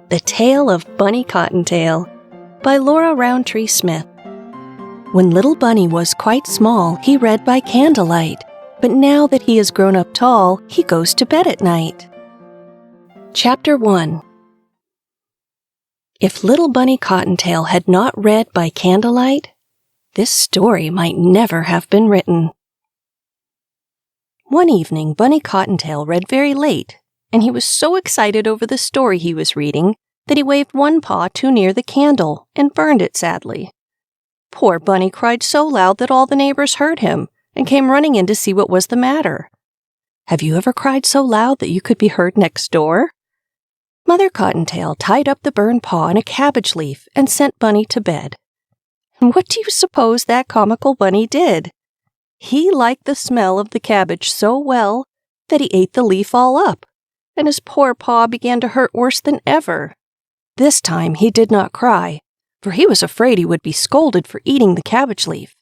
The Tale of Bunny Cottontail by Laura Rountree Smith. When little Bunny was quite small, he read by candlelight, but now that he is grown up tall, he goes to bed at night. Chapter 1. If little Bunny Cottontail had not read by candlelight, this story might never have been written. One evening, Bunny Cottontail read very late, and he was so excited over the story he was reading that he waved one paw too near the candle and burned it sadly. Poor Bunny cried so loud that all the neighbors heard him and came running in to see what was the matter. Have you ever cried so loud that you could be heard next door? Mother Cottontail tied up the burned paw in a cabbage leaf and sent Bunny to bed. And what do you suppose that comical bunny did? He liked the smell of the cabbage so well that he ate the leaf all up, and his poor paw began to hurt worse than ever. This time he did not cry, for he was afraid he would be scolded for eating the cabbage leaf.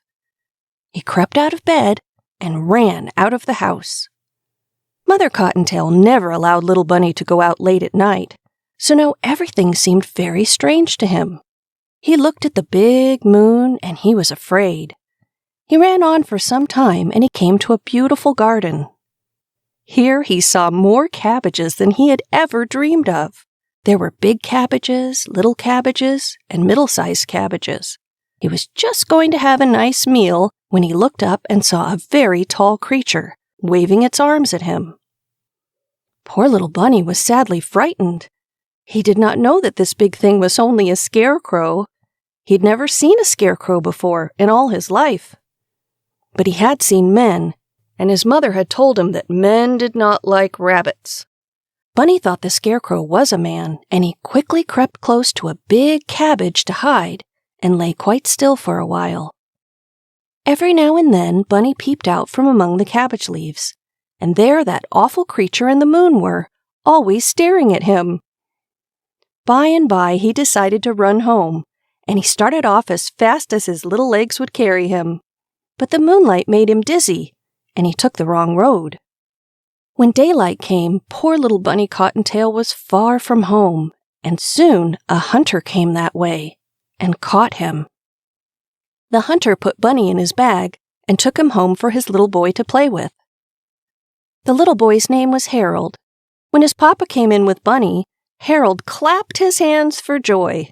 He crept out of bed and ran out of the house. Mother Cottontail never allowed little Bunny to go out late at night, so now everything seemed very strange to him. He looked at the big moon, and he was afraid. He ran on for some time, and he came to a beautiful garden. Here he saw more cabbages than he had ever dreamed of. There were big cabbages, little cabbages, and middle-sized cabbages. He was just going to have a nice meal when he looked up and saw a very tall creature, waving its arms at him. Poor little Bunny was sadly frightened. He did not know that this big thing was only a scarecrow. He'd never seen a scarecrow before in all his life. But he had seen men, and his mother had told him that men did not like rabbits. Bunny thought the scarecrow was a man, and he quickly crept close to a big cabbage to hide and lay quite still for a while. Every now and then, Bunny peeped out from among the cabbage leaves, and there that awful creature and the moon were, always staring at him. By and by, he decided to run home, and he started off as fast as his little legs would carry him. But the moonlight made him dizzy, and he took the wrong road. When daylight came, poor little Bunny Cottontail was far from home, and soon a hunter came that way and caught him. The hunter put Bunny in his bag and took him home for his little boy to play with. The little boy's name was Harold. When his papa came in with Bunny, Harold clapped his hands for joy.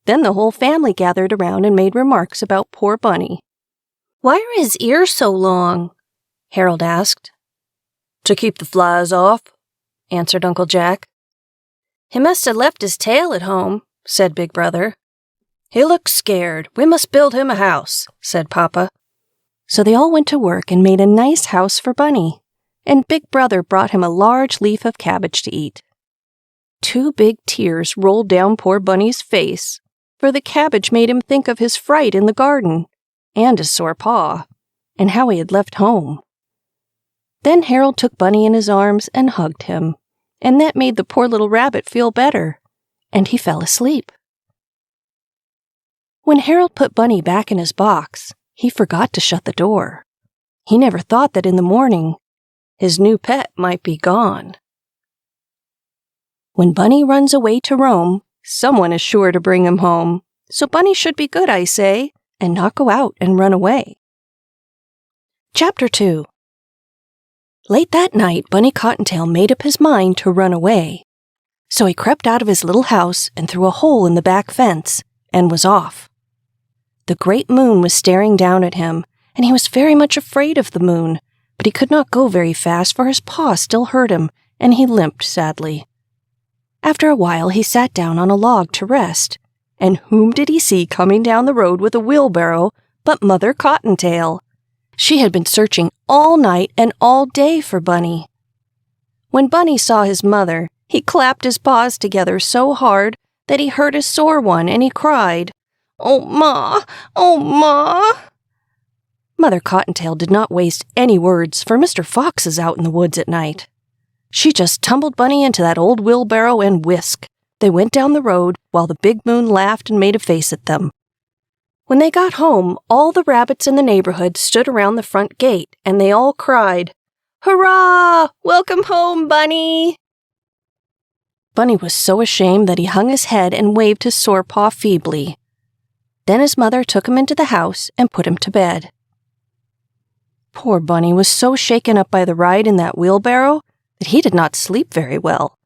Then the whole family gathered around and made remarks about poor Bunny. "Why are his ears so long?" Harold asked. "To keep the flies off," answered Uncle Jack. "He must have left his tail at home," said Big Brother. "He looks scared. We must build him a house," said Papa. So they all went to work and made a nice house for Bunny, and Big Brother brought him a large leaf of cabbage to eat. 2 big tears rolled down poor Bunny's face, for the cabbage made him think of his fright in the garden, and his sore paw, and how he had left home. Then Harold took Bunny in his arms and hugged him, and that made the poor little rabbit feel better, and he fell asleep. When Harold put Bunny back in his box, he forgot to shut the door. He never thought that in the morning, his new pet might be gone. When Bunny runs away to roam, someone is sure to bring him home, so Bunny should be good, I say, and not go out and run away. Chapter 2. Late that night, Bunny Cottontail made up his mind to run away. So he crept out of his little house and through a hole in the back fence, and was off. The great moon was staring down at him, and he was very much afraid of the moon, but he could not go very fast, for his paw still hurt him, and he limped sadly. After a while, he sat down on a log to rest, and whom did he see coming down the road with a wheelbarrow but Mother Cottontail? She had been searching all night and all day for Bunny. When Bunny saw his mother, he clapped his paws together so hard that he hurt his sore one, and he cried, "Oh, Ma! Oh, Ma!" Mother Cottontail did not waste any words, for Mr. Fox is out in the woods at night. She just tumbled Bunny into that old wheelbarrow and whisk. They went down the road while the big moon laughed and made a face at them. When they got home, all the rabbits in the neighborhood stood around the front gate, and they all cried, "Hurrah! Welcome home, Bunny!" Bunny was so ashamed that he hung his head and waved his sore paw feebly. Then his mother took him into the house and put him to bed. Poor Bunny was so shaken up by the ride in that wheelbarrow that he did not sleep very well,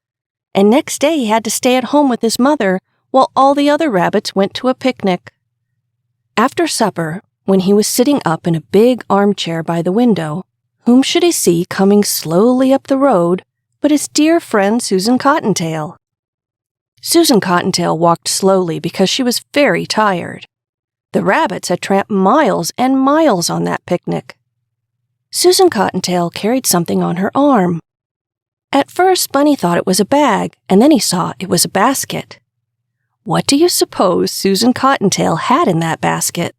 and next day he had to stay at home with his mother while all the other rabbits went to a picnic. After supper, when he was sitting up in a big armchair by the window, whom should he see coming slowly up the road but his dear friend Susan Cottontail. Susan Cottontail walked slowly because she was very tired. The rabbits had tramped miles and miles on that picnic. Susan Cottontail carried something on her arm. At first, Bunny thought it was a bag, and then he saw it was a basket. What do you suppose Susan Cottontail had in that basket?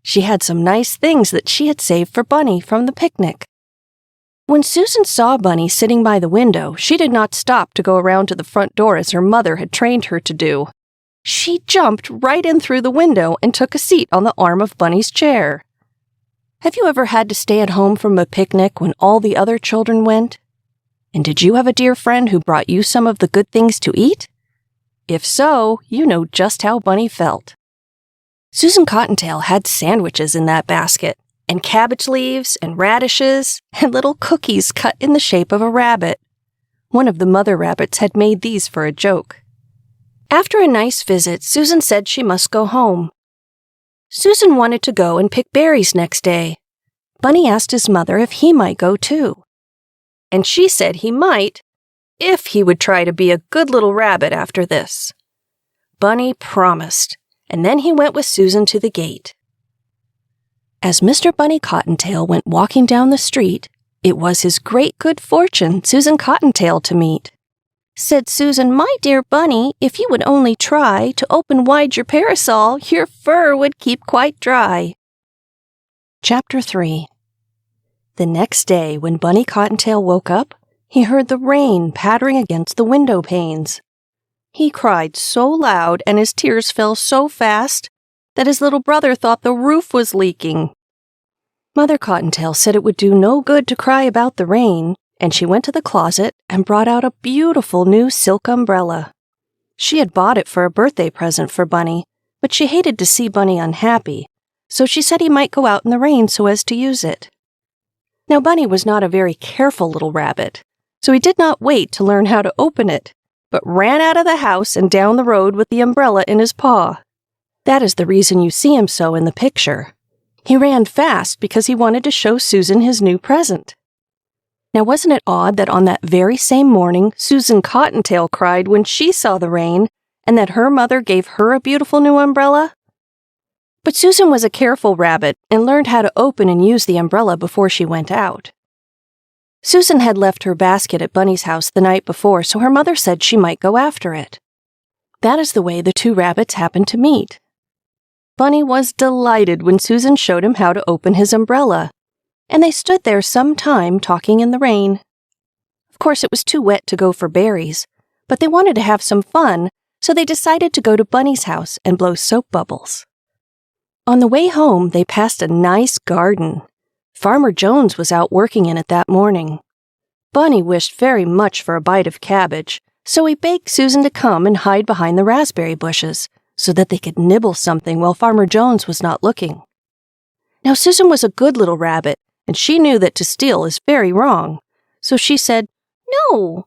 She had some nice things that she had saved for Bunny from the picnic. When Susan saw Bunny sitting by the window, she did not stop to go around to the front door as her mother had trained her to do. She jumped right in through the window and took a seat on the arm of Bunny's chair. Have you ever had to stay at home from a picnic when all the other children went? And did you have a dear friend who brought you some of the good things to eat? If so, you know just how Bunny felt. Susan Cottontail had sandwiches in that basket, and cabbage leaves, and radishes, and little cookies cut in the shape of a rabbit. One of the mother rabbits had made these for a joke. After a nice visit, Susan said she must go home. Susan wanted to go and pick berries next day. Bunny asked his mother if he might go too. And she said he might, if he would try to be a good little rabbit after this. Bunny promised, and then he went with Susan to the gate. As Mr. Bunny Cottontail went walking down the street, it was his great good fortune Susan Cottontail to meet. Said Susan, "My dear Bunny, if you would only try to open wide your parasol, your fur would keep quite dry." Chapter 3. The next day, when Bunny Cottontail woke up, he heard the rain pattering against the window panes. He cried so loud and his tears fell so fast that his little brother thought the roof was leaking. Mother Cottontail said it would do no good to cry about the rain, and she went to the closet and brought out a beautiful new silk umbrella. She had bought it for a birthday present for Bunny, but she hated to see Bunny unhappy, so she said he might go out in the rain so as to use it. Now Bunny was not a very careful little rabbit, so he did not wait to learn how to open it, but ran out of the house and down the road with the umbrella in his paw. That is the reason you see him so in the picture. He ran fast because he wanted to show Susan his new present. Now wasn't it odd that on that very same morning Susan Cottontail cried when she saw the rain, and that her mother gave her a beautiful new umbrella? But Susan was a careful rabbit and learned how to open and use the umbrella before she went out. Susan had left her basket at Bunny's house the night before, so her mother said she might go after it. That is the way the two rabbits happened to meet. Bunny was delighted when Susan showed him how to open his umbrella, and they stood there some time talking in the rain. Of course, it was too wet to go for berries, but they wanted to have some fun, so they decided to go to Bunny's house and blow soap bubbles. On the way home, they passed a nice garden. Farmer Jones was out working in it that morning. Bunny wished very much for a bite of cabbage, so he begged Susan to come and hide behind the raspberry bushes, so that they could nibble something while Farmer Jones was not looking. Now Susan was a good little rabbit, and she knew that to steal is very wrong, so she said, "No."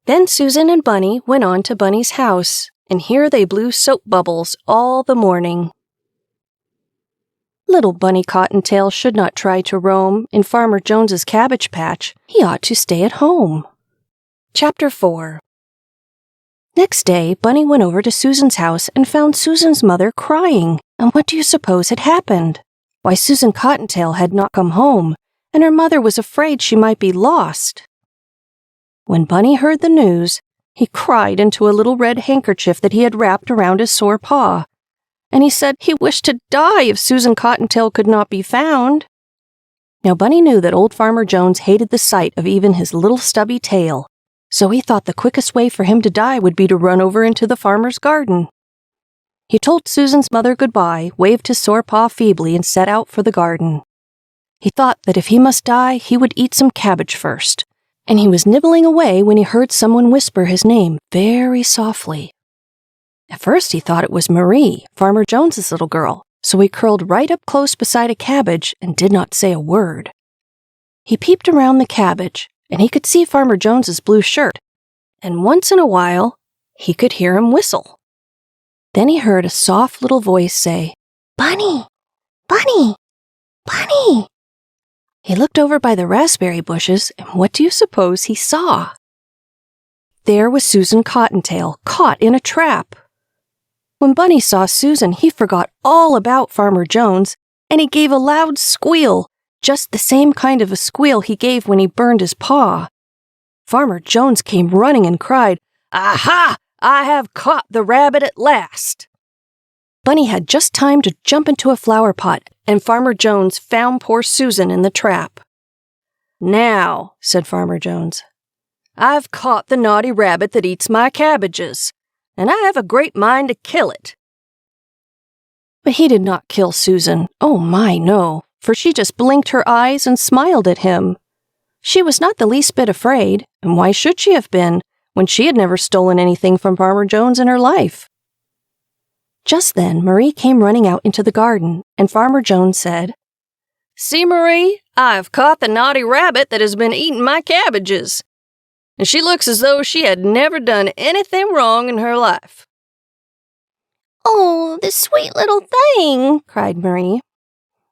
Then Susan and Bunny went on to Bunny's house, and here they blew soap bubbles all the morning. Little Bunny Cottontail should not try to roam in Farmer Jones's cabbage patch. He ought to stay at home. Chapter 4. Next day, Bunny went over to Susan's house and found Susan's mother crying. And what do you suppose had happened? Why, Susan Cottontail had not come home, and her mother was afraid she might be lost. When Bunny heard the news, he cried into a little red handkerchief that he had wrapped around his sore paw, and he said he wished to die if Susan Cottontail could not be found. Now Bunny knew that old Farmer Jones hated the sight of even his little stubby tail, so he thought the quickest way for him to die would be to run over into the farmer's garden. He told Susan's mother goodbye, waved his sore paw feebly, and set out for the garden. He thought that if he must die, he would eat some cabbage first, and he was nibbling away when he heard someone whisper his name very softly. At first he thought it was Marie, Farmer Jones's little girl, so he curled right up close beside a cabbage and did not say a word. He peeped around the cabbage, and he could see Farmer Jones's blue shirt, and once in a while, he could hear him whistle. Then he heard a soft little voice say, "Bunny! Bunny! Bunny!" He looked over by the raspberry bushes, and what do you suppose he saw? There was Susan Cottontail, caught in a trap. When Bunny saw Susan, he forgot all about Farmer Jones, and he gave a loud squeal, just the same kind of a squeal he gave when he burned his paw. Farmer Jones came running and cried, "Aha! I have caught the rabbit at last!" Bunny had just time to jump into a flower pot, and Farmer Jones found poor Susan in the trap. "Now," said Farmer Jones, "I've caught the naughty rabbit that eats my cabbages, and I have a great mind to kill it." But he did not kill Susan. Oh my, no, for she just blinked her eyes and smiled at him. She was not the least bit afraid, and why should she have been, when she had never stolen anything from Farmer Jones in her life? Just then, Marie came running out into the garden, and Farmer Jones said, "See, Marie, I've caught the naughty rabbit that has been eating my cabbages, and she looks as though she had never done anything wrong in her life." "Oh, the sweet little thing," cried Marie.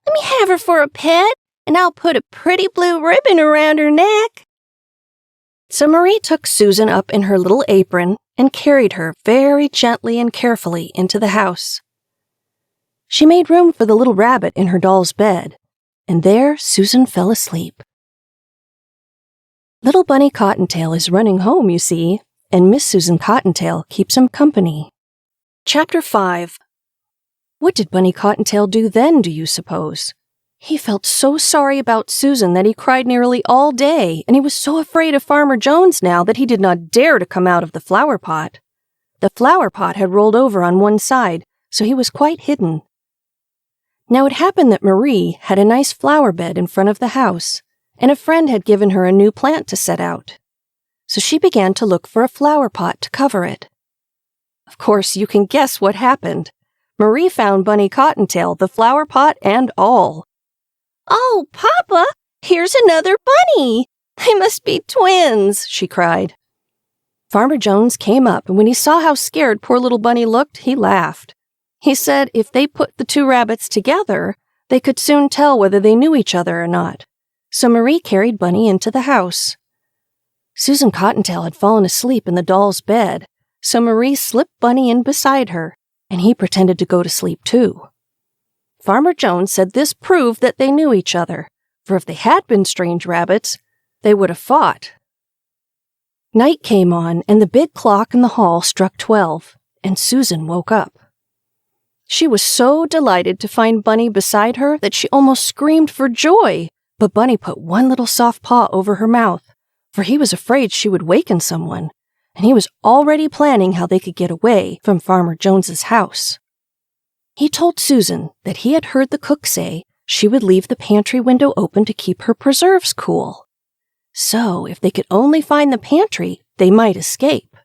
"Let me have her for a pet, and I'll put a pretty blue ribbon around her neck." So Marie took Susan up in her little apron and carried her very gently and carefully into the house. She made room for the little rabbit in her doll's bed, and there Susan fell asleep. Little Bunny Cottontail is running home, you see, and Miss Susan Cottontail keeps him company. Chapter 5. What did Bunny Cottontail do then, do you suppose? He felt so sorry about Susan that he cried nearly all day, and he was so afraid of Farmer Jones now that he did not dare to come out of the flower pot. The flower pot had rolled over on one side, so he was quite hidden. Now it happened that Marie had a nice flower bed in front of the house, and a friend had given her a new plant to set out. So she began to look for a flower pot to cover it. Of course, you can guess what happened. Marie found Bunny Cottontail, the flower pot and all. "Oh, Papa, here's another bunny! They must be twins," she cried. Farmer Jones came up, and when he saw how scared poor little Bunny looked, he laughed. He said if they put the two rabbits together, they could soon tell whether they knew each other or not. So Marie carried Bunny into the house. Susan Cottontail had fallen asleep in the doll's bed, so Marie slipped Bunny in beside her, and he pretended to go to sleep too. Farmer Jones said this proved that they knew each other, for if they had been strange rabbits, they would have fought. Night came on, and the big clock in the hall struck 12, and Susan woke up. She was so delighted to find Bunny beside her that she almost screamed for joy, but Bunny put one little soft paw over her mouth, for he was afraid she would waken someone, and he was already planning how they could get away from Farmer Jones's house. He told Susan that he had heard the cook say she would leave the pantry window open to keep her preserves cool. So, if they could only find the pantry, they might escape.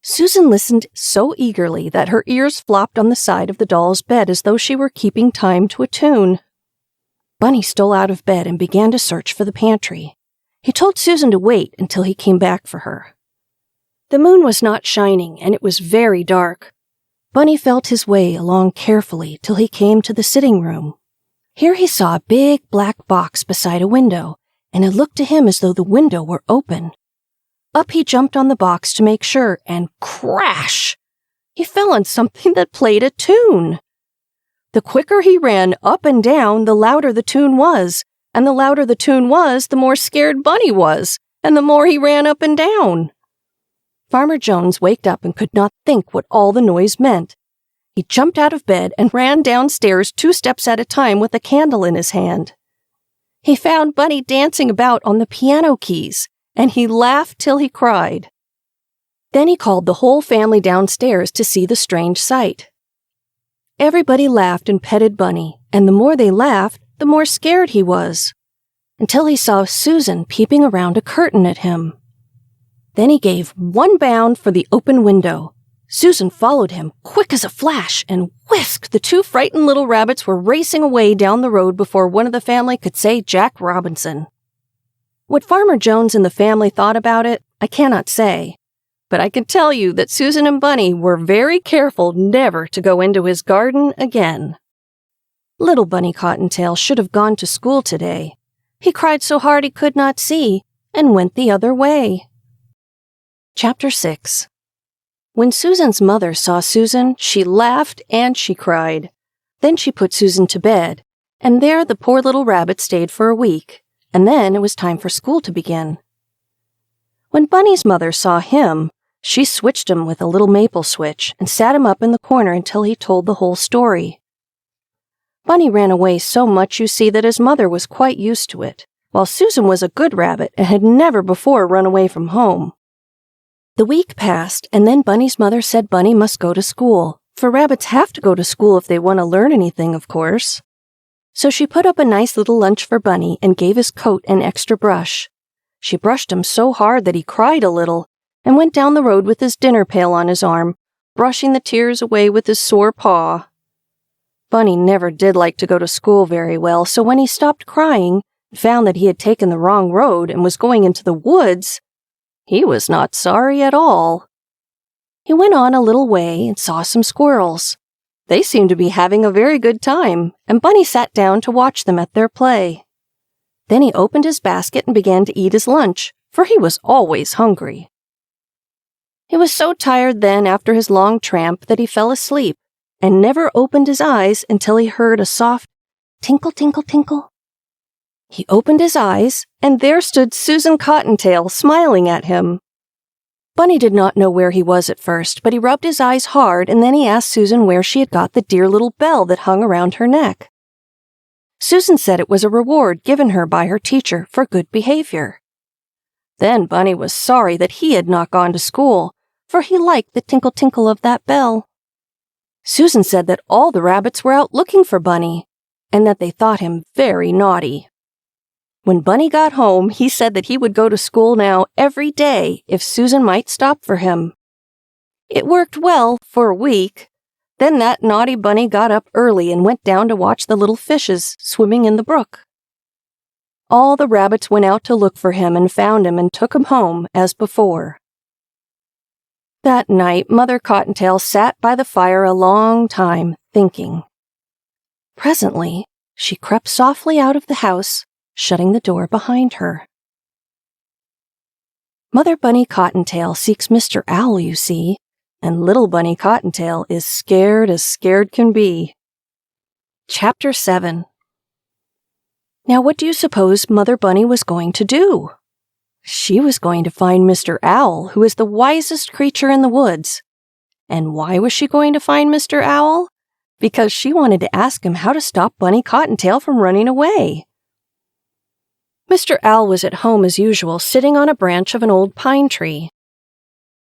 Susan listened so eagerly that her ears flopped on the side of the doll's bed as though she were keeping time to a tune. Bunny stole out of bed and began to search for the pantry. He told Susan to wait until he came back for her. The moon was not shining, and it was very dark. Bunny felt his way along carefully till he came to the sitting room. Here he saw a big black box beside a window, and it looked to him as though the window were open. Up he jumped on the box to make sure, and crash! He fell on something that played a tune. The quicker he ran up and down, the louder the tune was, and the louder the tune was, the more scared Bunny was, and the more he ran up and down. Farmer Jones waked up and could not think what all the noise meant. He jumped out of bed and ran downstairs 2 steps at a time with a candle in his hand. He found Bunny dancing about on the piano keys, and he laughed till he cried. Then he called the whole family downstairs to see the strange sight. Everybody laughed and petted Bunny, and the more they laughed, the more scared he was. until he saw Susan peeping around a curtain at him. Then he gave one bound for the open window. Susan followed him, quick as a flash, and whisk! The two frightened little rabbits were racing away down the road before one of the family could say Jack Robinson. What Farmer Jones and the family thought about it, I cannot say, but I can tell you that Susan and Bunny were very careful never to go into his garden again. Little Bunny Cottontail should have gone to school today. He cried so hard he could not see, and went the other way. Chapter 6. When Susan's mother saw Susan, she laughed and she cried. Then she put Susan to bed, and there the poor little rabbit stayed for a week, and then it was time for school to begin. When Bunny's mother saw him, she switched him with a little maple switch and sat him up in the corner until he told the whole story. Bunny ran away so much, you see, that his mother was quite used to it, while Susan was a good rabbit and had never before run away from home. The week passed, and then Bunny's mother said Bunny must go to school, for rabbits have to go to school if they want to learn anything, of course. So she put up a nice little lunch for Bunny and gave his coat an extra brush. She brushed him so hard that he cried a little, and went down the road with his dinner pail on his arm, brushing the tears away with his sore paw. Bunny never did like to go to school very well, so when he stopped crying and found that he had taken the wrong road and was going into the woods, he was not sorry at all. He went on a little way and saw some squirrels. They seemed to be having a very good time, and Bunny sat down to watch them at their play. Then he opened his basket and began to eat his lunch, for he was always hungry. He was so tired then after his long tramp that he fell asleep, and never opened his eyes until he heard a soft tinkle, tinkle, tinkle. He opened his eyes, and there stood Susan Cottontail smiling at him. Bunny did not know where he was at first, but he rubbed his eyes hard, and then he asked Susan where she had got the dear little bell that hung around her neck. Susan said it was a reward given her by her teacher for good behavior. Then Bunny was sorry that he had not gone to school, for he liked the tinkle-tinkle of that bell. Susan said that all the rabbits were out looking for Bunny, and that they thought him very naughty. When Bunny got home, he said that he would go to school now every day if Susan might stop for him. It worked well for a week. Then that naughty Bunny got up early and went down to watch the little fishes swimming in the brook. All the rabbits went out to look for him and found him and took him home as before. That night, Mother Cottontail sat by the fire a long time, thinking. Presently, she crept softly out of the house, shutting the door behind her. Mother Bunny Cottontail seeks Mr. Owl, you see, and little Bunny Cottontail is scared as scared can be. Chapter 7. Now what do you suppose Mother Bunny was going to do? She was going to find Mr. Owl, who is the wisest creature in the woods. And why was she going to find Mr. Owl? Because she wanted to ask him how to stop Bunny Cottontail from running away. Mr. Owl was at home as usual, sitting on a branch of an old pine tree.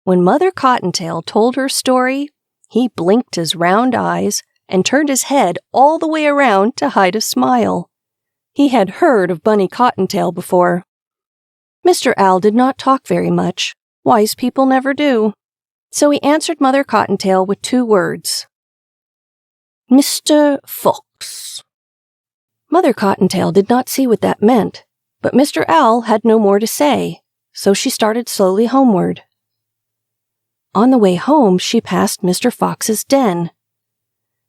When Mother Cottontail told her story, he blinked his round eyes and turned his head all the way around to hide a smile. He had heard of Bunny Cottontail before. Mr. Owl did not talk very much. Wise people never do. So he answered Mother Cottontail with 2 words. Mr. Fox. Mother Cottontail did not see what that meant, but Mr. Owl had no more to say, so she started slowly homeward. On the way home, she passed Mr. Fox's den.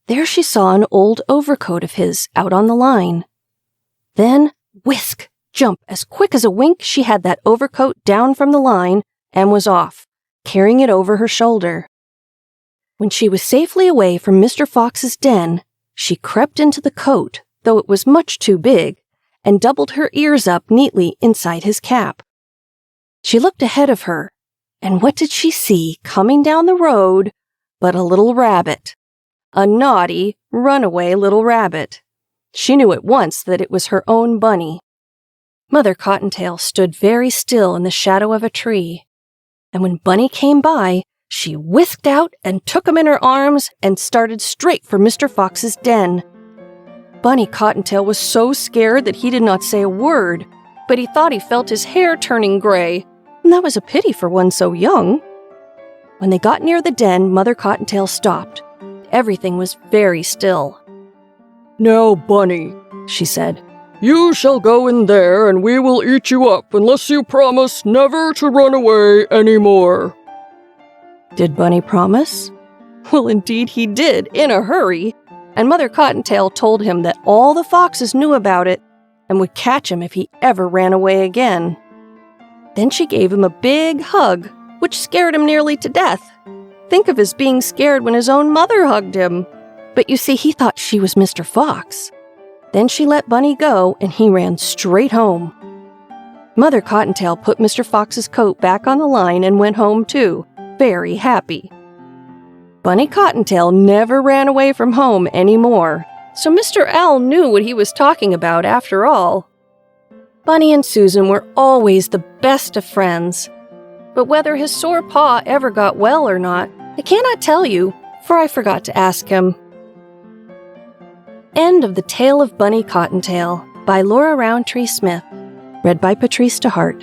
There she saw an old overcoat of his out on the line. Then, whisk, jump, as quick as a wink, she had that overcoat down from the line and was off, carrying it over her shoulder. When she was safely away from Mr. Fox's den, she crept into the coat, though it was much too big, and doubled her ears up neatly inside his cap. She looked ahead of her, and what did she see coming down the road but a little rabbit? A naughty, runaway little rabbit. She knew at once that it was her own Bunny. Mother Cottontail stood very still in the shadow of a tree, and when Bunny came by, she whisked out and took him in her arms and started straight for Mr. Fox's den. Bunny Cottontail was so scared that he did not say a word, but he thought he felt his hair turning gray, and that was a pity for one so young. When they got near the den, Mother Cottontail stopped. Everything was very still. "Now, Bunny," she said, "you shall go in there and we will eat you up unless you promise never to run away any more." Did Bunny promise? Well, indeed he did, in a hurry, and Mother Cottontail told him that all the foxes knew about it and would catch him if he ever ran away again. Then she gave him a big hug, which scared him nearly to death. Think of his being scared when his own mother hugged him. But you see, he thought she was Mr. Fox. Then she let Bunny go, and he ran straight home. Mother Cottontail put Mr. Fox's coat back on the line and went home too, very happy. Bunny Cottontail never ran away from home anymore, so Mr. Owl knew what he was talking about after all. Bunny and Susan were always the best of friends. But whether his sore paw ever got well or not, I cannot tell you, for I forgot to ask him. End of The Tale of Bunny Cottontail by Laura Rountree Smith. Read by Patrice DeHart.